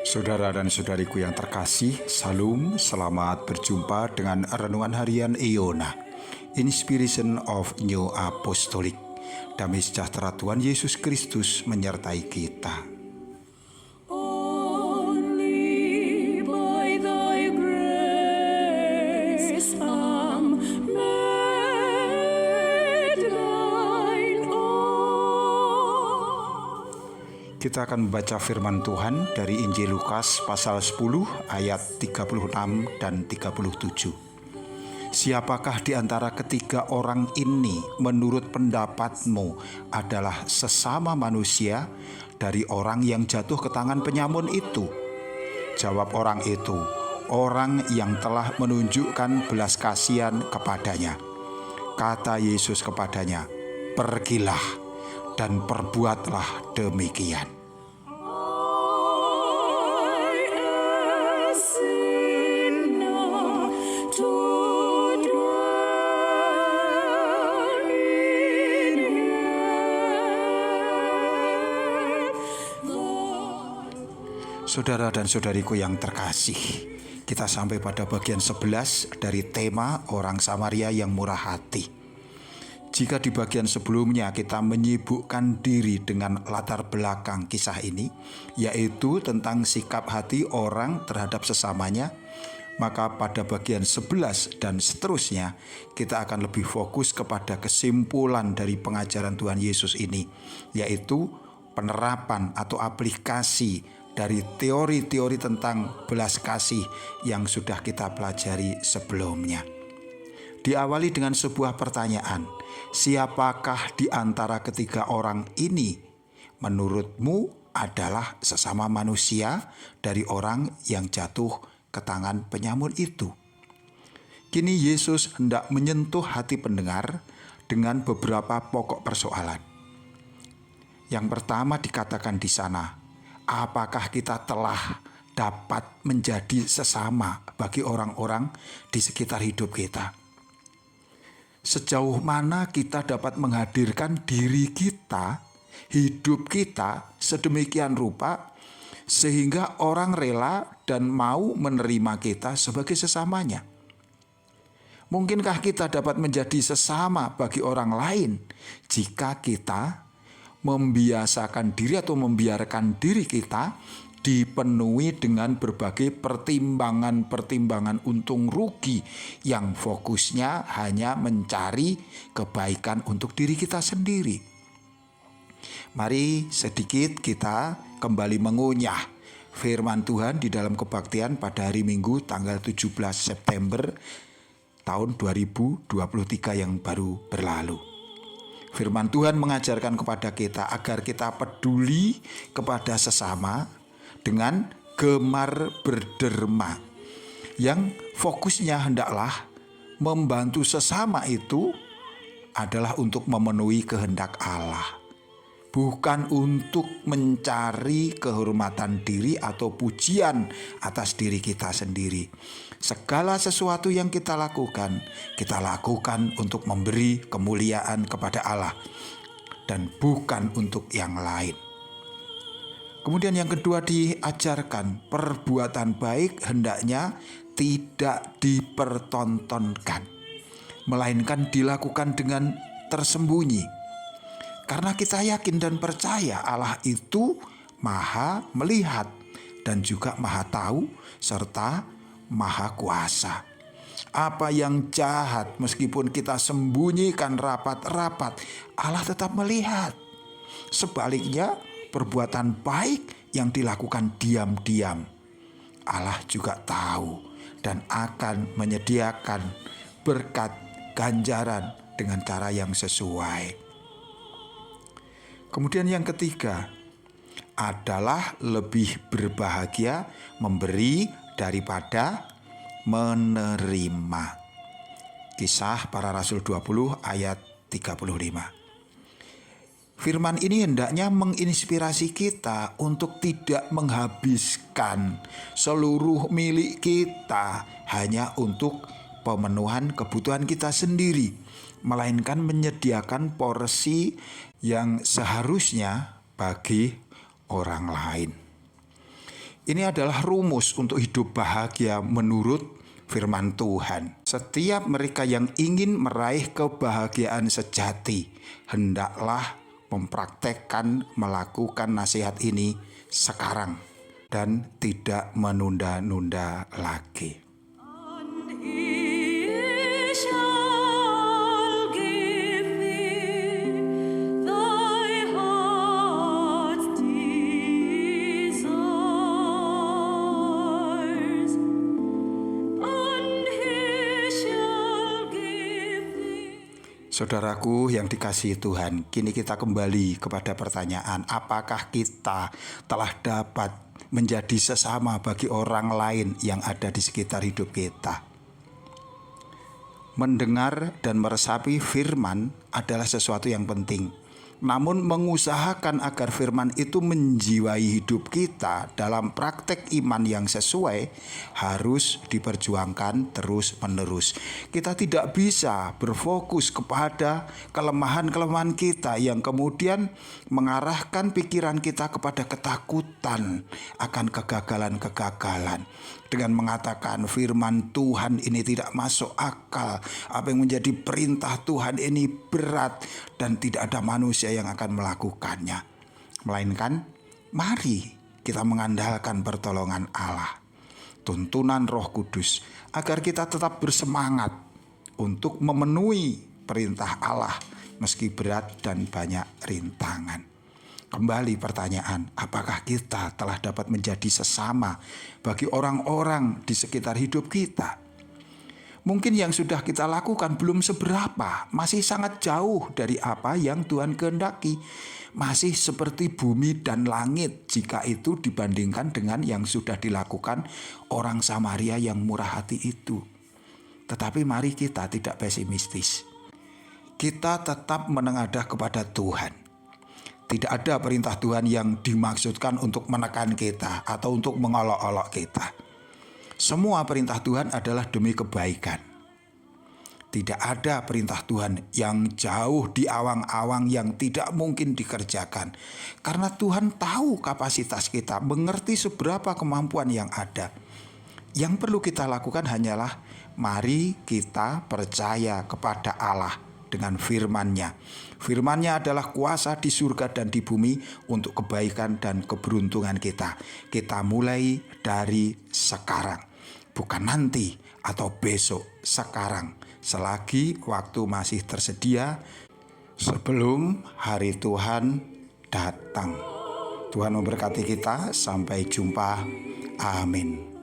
Saudara dan saudariku yang terkasih, Salam, selamat berjumpa dengan Renungan Harian Iona, Inspiration of New Apostolic. Damai sejahtera Tuhan Yesus Kristus menyertai kita. Only by thy grace I'm made thine own. Kita akan membaca firman Tuhan dari Injil Lukas pasal 10 ayat 36 dan 37. Siapakah di antara ketiga orang ini menurut pendapatmu adalah sesama manusia dari orang yang jatuh ke tangan penyamun itu? Jawab orang itu, orang yang telah menunjukkan belas kasihan kepadanya. Kata Yesus kepadanya, pergilah dan perbuatlah demikian. Saudara dan saudariku yang terkasih, kita sampai pada bagian 11 dari tema orang Samaria yang murah hati. Jika di bagian sebelumnya kita menyibukkan diri dengan latar belakang kisah ini, yaitu tentang sikap hati orang terhadap sesamanya, maka pada bagian 11 dan seterusnya kita akan lebih fokus kepada kesimpulan dari pengajaran Tuhan Yesus ini, yaitu penerapan atau aplikasi dari teori-teori tentang belas kasih yang sudah kita pelajari sebelumnya. Diawali dengan sebuah pertanyaan, siapakah di antara ketiga orang ini menurutmu adalah sesama manusia dari orang yang jatuh ke tangan penyamun itu? Kini Yesus hendak menyentuh hati pendengar dengan beberapa pokok persoalan. Yang pertama dikatakan di sana, apakah kita telah dapat menjadi sesama bagi orang-orang di sekitar hidup kita? Sejauh mana kita dapat menghadirkan diri kita, hidup kita sedemikian rupa sehingga orang rela dan mau menerima kita sebagai sesamanya? Mungkinkah kita dapat menjadi sesama bagi orang lain jika kita membiasakan diri atau membiarkan diri kita dipenuhi dengan berbagai pertimbangan-pertimbangan untung rugi yang fokusnya hanya mencari kebaikan untuk diri kita sendiri? Mari sedikit kita kembali mengunyah firman Tuhan di dalam kebaktian pada hari Minggu tanggal 17 September tahun 2023 yang baru berlalu. Firman Tuhan mengajarkan kepada kita agar kita peduli kepada sesama dengan gemar berderma, yang fokusnya hendaklah membantu sesama itu adalah untuk memenuhi kehendak Allah, bukan untuk mencari kehormatan diri atau pujian atas diri kita sendiri. Segala sesuatu yang kita lakukan untuk memberi kemuliaan kepada Allah dan bukan untuk yang lain. Kemudian yang kedua diajarkan, perbuatan baik hendaknya tidak dipertontonkan, melainkan dilakukan dengan tersembunyi. Karena kita yakin dan percaya Allah itu maha melihat dan juga maha tahu serta maha kuasa. Apa yang jahat meskipun kita sembunyikan rapat-rapat, Allah tetap melihat. Sebaliknya, perbuatan baik yang dilakukan diam-diam, Allah juga tahu dan akan menyediakan berkat ganjaran dengan cara yang sesuai. Kemudian yang ketiga adalah lebih berbahagia memberi daripada menerima. Kisah Para Rasul 20 ayat 35. Firman ini hendaknya menginspirasi kita untuk tidak menghabiskan seluruh milik kita hanya untuk pemenuhan kebutuhan kita sendiri, melainkan menyediakan porsi yang seharusnya bagi orang lain. Ini adalah rumus untuk hidup bahagia menurut firman Tuhan. Setiap mereka yang ingin meraih kebahagiaan sejati, hendaklah mempraktekkan melakukan nasihat ini sekarang dan tidak menunda-nunda lagi. And he shall give thee thy heart's desires, and he shall give thee. Saudaraku yang dikasihi Tuhan, kini kita kembali kepada pertanyaan, apakah kita telah dapat menjadi sesama bagi orang lain yang ada di sekitar hidup kita? Mendengar dan meresapi firman adalah sesuatu yang penting. Namun mengusahakan agar firman itu menjiwai hidup kita dalam praktek iman yang sesuai harus diperjuangkan terus-menerus. Kita tidak bisa berfokus kepada kelemahan-kelemahan kita yang kemudian mengarahkan pikiran kita kepada ketakutan akan kegagalan-kegagalan. Dengan mengatakan firman Tuhan ini tidak masuk akal, apa yang menjadi perintah Tuhan ini berat dan tidak ada manusia yang akan melakukannya. Melainkan mari kita mengandalkan pertolongan Allah, tuntunan Roh Kudus, agar kita tetap bersemangat untuk memenuhi perintah Allah meski berat dan banyak rintangan. Kembali pertanyaan, apakah kita telah dapat menjadi sesama bagi orang-orang di sekitar hidup kita? Mungkin yang sudah kita lakukan belum seberapa, masih sangat jauh dari apa yang Tuhan kehendaki. Masih seperti bumi dan langit jika itu dibandingkan dengan yang sudah dilakukan orang Samaria yang murah hati itu. Tetapi mari kita tidak pesimistis. Kita tetap menengadah kepada Tuhan. Tidak ada perintah Tuhan yang dimaksudkan untuk menekan kita atau untuk mengolok-olok kita. Semua perintah Tuhan adalah demi kebaikan. Tidak ada perintah Tuhan yang jauh di awang-awang yang tidak mungkin dikerjakan. Karena Tuhan tahu kapasitas kita, mengerti seberapa kemampuan yang ada. Yang perlu kita lakukan hanyalah mari kita percaya kepada Allah dengan firman-Nya. Firman-Nya adalah kuasa di surga dan di bumi untuk kebaikan dan keberuntungan kita. Kita mulai dari sekarang, bukan nanti atau besok, sekarang. Selagi waktu masih tersedia sebelum hari Tuhan datang. Tuhan memberkati kita, sampai jumpa. Amin.